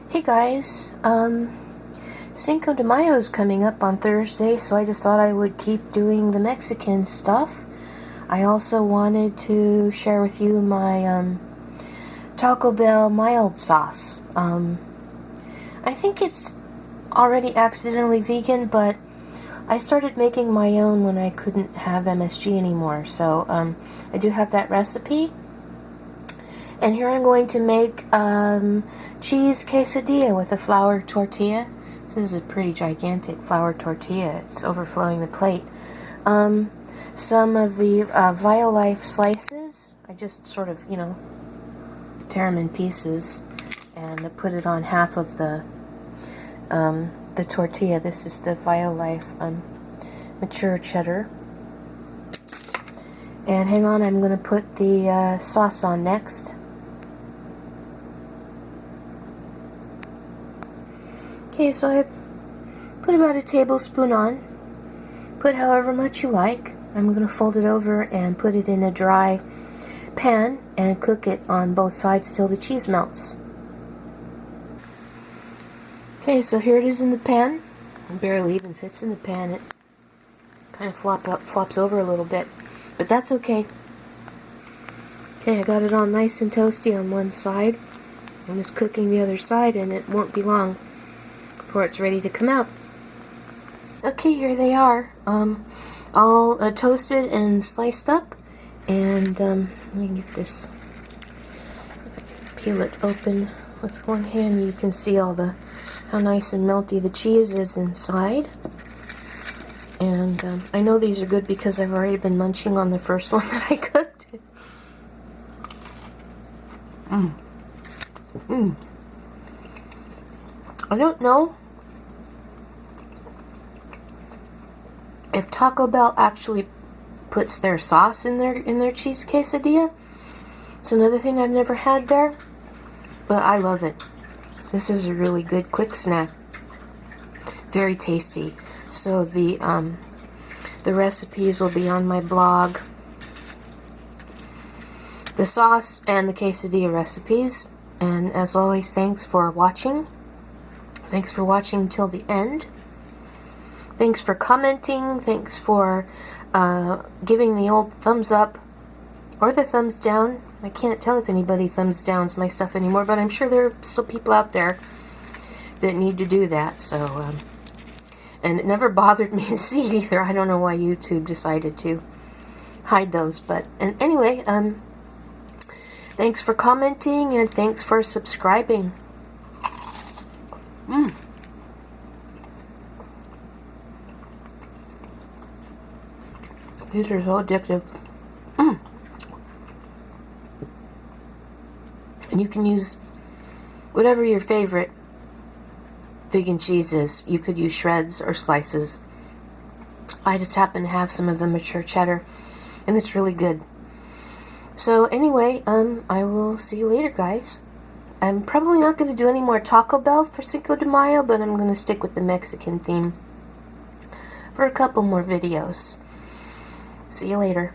Hey guys, Cinco de Mayo is coming up on Thursday, so I just thought I would keep doing the Mexican stuff. I also wanted to share with you my Taco Bell mild sauce. I think it's already accidentally vegan, but I started making my own when I couldn't have MSG anymore, so I do have that recipe. And here I'm going to make cheese quesadilla with a flour tortilla. This is a pretty gigantic flour tortilla. It's overflowing the plate. Some of the Violife slices, I just sort of, tear them in pieces and put it on half of the tortilla. This is the Violife mature cheddar. And hang on, I'm going to put the sauce on next. Okay, so I put about a tablespoon on. Put however much you like. I'm going to fold it over and put it in a dry pan and cook it on both sides till the cheese melts. Okay, so here it is in the pan. It barely even fits in the pan. It kind of flops over a little bit, but that's okay. Okay, I got it all nice and toasty on one side. I'm just cooking the other side, and it won't be long before it's ready to come out. Okay, here they are, all toasted and sliced up. And let me get this, if I can peel it open with one hand. You can see how nice and melty the cheese is inside. And I know these are good because I've already been munching on the first one that I cooked. I don't know if Taco Bell actually puts their sauce in their cheese quesadilla. It's another thing I've never had there, but I love it. This is a really good quick snack. Very tasty. So the recipes will be on my blog. The sauce and the quesadilla recipes. And as always, thanks for watching. Thanks for watching till the end. Thanks for commenting. Thanks for giving the old thumbs up or the thumbs down. I can't tell if anybody thumbs downs my stuff anymore, but I'm sure there are still people out there that need to do that. So, and it never bothered me to see either. I don't know why YouTube decided to hide those, but and anyway, thanks for commenting and thanks for subscribing. These are so addictive. And you can use whatever your favorite vegan cheese is. You could use shreds or slices. I just happen to have some of the mature cheddar, and it's really good. So anyway, I will see you later, guys. I'm probably not going to do any more Taco Bell for Cinco de Mayo, but I'm going to stick with the Mexican theme for a couple more videos. See you later.